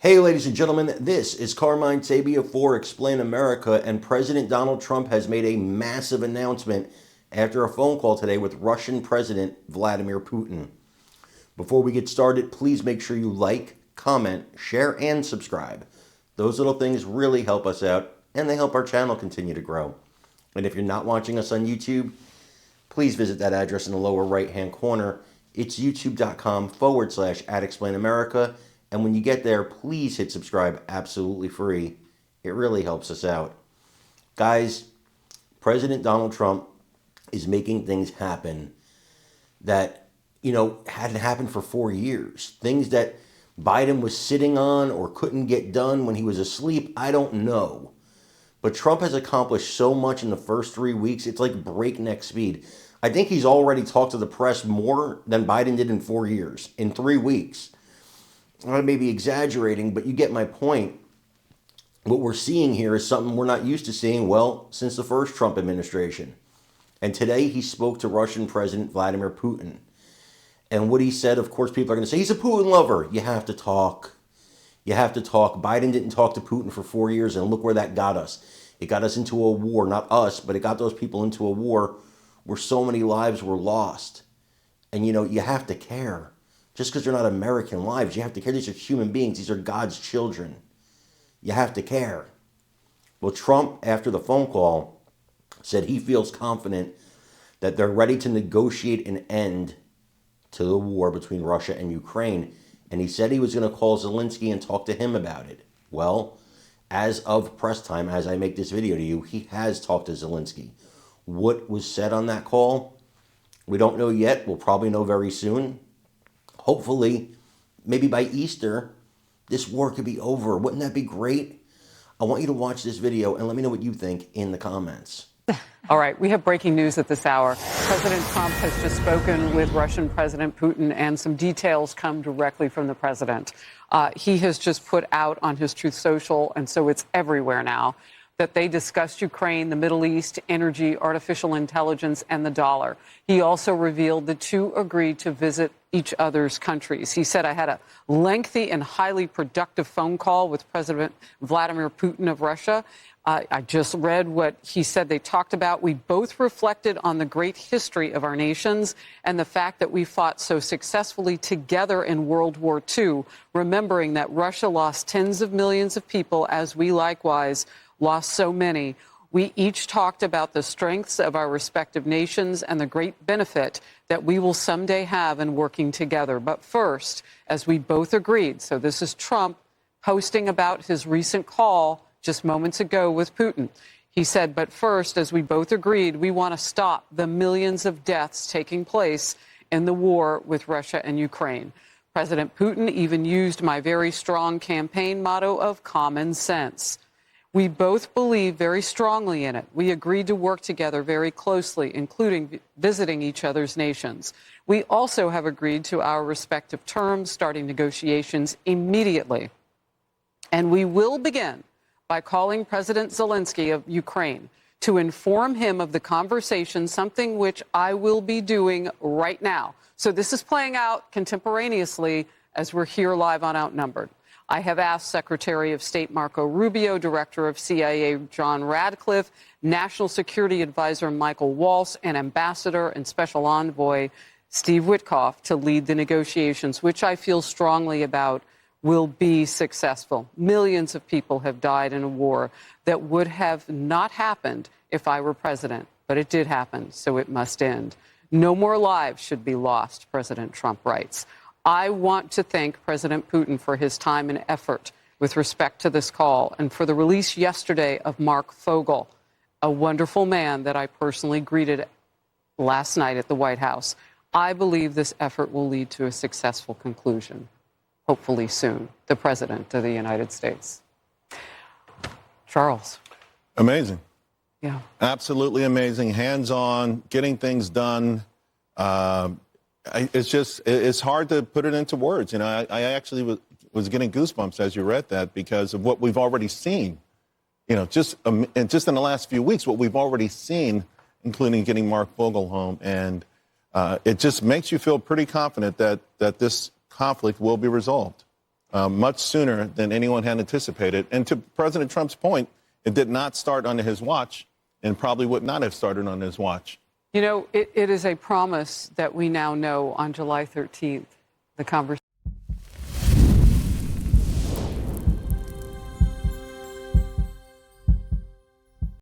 Hey, ladies and gentlemen, this is Carmine Sabia for Explain America, and President Donald Trump has made a massive announcement after a phone call today with Russian President Vladimir Putin. Before we get started, please make sure you like, comment, share, and subscribe. Those little things really help us out, and they help our channel continue to grow. And if you're not watching us on YouTube, please visit that address in the lower right-hand corner. It's youtube.com/@explainamerica. And when you get there, please hit subscribe absolutely free. It really helps us out. Guys, President Donald Trump is making things happen that, hadn't happened for 4 years. Things that Biden was sitting on or couldn't get done when he was asleep, I don't know. But Trump has accomplished so much in the first 3 weeks, it's like breakneck speed. I think he's already talked to the press more than Biden did in 4 years, in 3 weeks. I may be exaggerating, but you get my point. What we're seeing here is something we're not used to seeing, well, since the first Trump administration. And today he spoke to Russian President Vladimir Putin. And what he said, of course, people are going to say, he's a Putin lover. You have to talk. You have to talk. Biden didn't talk to Putin for 4 years, and look where that got us. It got us into a war, not us, but it got those people into a war where so many lives were lost. And, you have to care. Just because they're not American lives, you have to care. These are human beings. These are God's children. You have to care. Well, Trump, after the phone call, said he feels confident that they're ready to negotiate an end to the war between Russia and Ukraine. And he said he was going to call Zelensky and talk to him about it. Well, as of press time, as I make this video to you, he has talked to Zelensky. What was said on that call? We don't know yet. We'll probably know very soon. Hopefully, maybe by Easter, this war could be over. Wouldn't that be great? I want you to watch this video and let me know what you think in the comments. All right, we have breaking news at this hour. President Trump has just spoken with Russian President Putin, and some details come directly from the president. He has just put out on his Truth Social, and so it's everywhere now, that they discussed Ukraine, the Middle East, energy, artificial intelligence, and the dollar. He also revealed the two agreed to visit each other's countries. He said, I had a lengthy and highly productive phone call with President Vladimir Putin of Russia. I just read what he said they talked about. We both reflected on the great history of our nations and the fact that we fought so successfully together in World War II, remembering that Russia lost tens of millions of people, as we likewise lost so many. We each talked about the strengths of our respective nations and the great benefit that we will someday have in working together. But first, as we both agreed, so this is Trump posting about his recent call just moments ago with Putin. He said, but first, as we both agreed, we want to stop the millions of deaths taking place in the war with Russia and Ukraine. President Putin even used my very strong campaign motto of common sense. We both believe very strongly in it. We agreed to work together very closely, including visiting each other's nations. We also have agreed to our respective terms, starting negotiations immediately. And we will begin by calling President Zelensky of Ukraine to inform him of the conversation, something which I will be doing right now. So this is playing out contemporaneously as we're here live on Outnumbered. I have asked Secretary of State Marco Rubio, Director of CIA John Radcliffe, National Security Advisor Michael Waltz, and Ambassador and Special Envoy Steve Witkoff to lead the negotiations, which I feel strongly about will be successful. Millions of people have died in a war that would have not happened if I were president, but it did happen, so it must end. No more lives should be lost, President Trump writes. I want to thank President Putin for his time and effort with respect to this call and for the release yesterday of Mark Fogel, a wonderful man that I personally greeted last night at the White House. I believe this effort will lead to a successful conclusion, hopefully soon. The President of the United States. Charles. Amazing. Yeah. Absolutely amazing. Hands-on, getting things done. It's hard to put it into words. I actually was getting goosebumps as you read that because of what we've already seen. Just in the last few weeks, what we've already seen, including getting Mark Fogel home. And it just makes you feel pretty confident that this conflict will be resolved. much sooner than anyone had anticipated. And to President Trump's point, it did not start under his watch and probably would not have started on his watch. You know, it is a promise that we now know on July 13th, the conversation.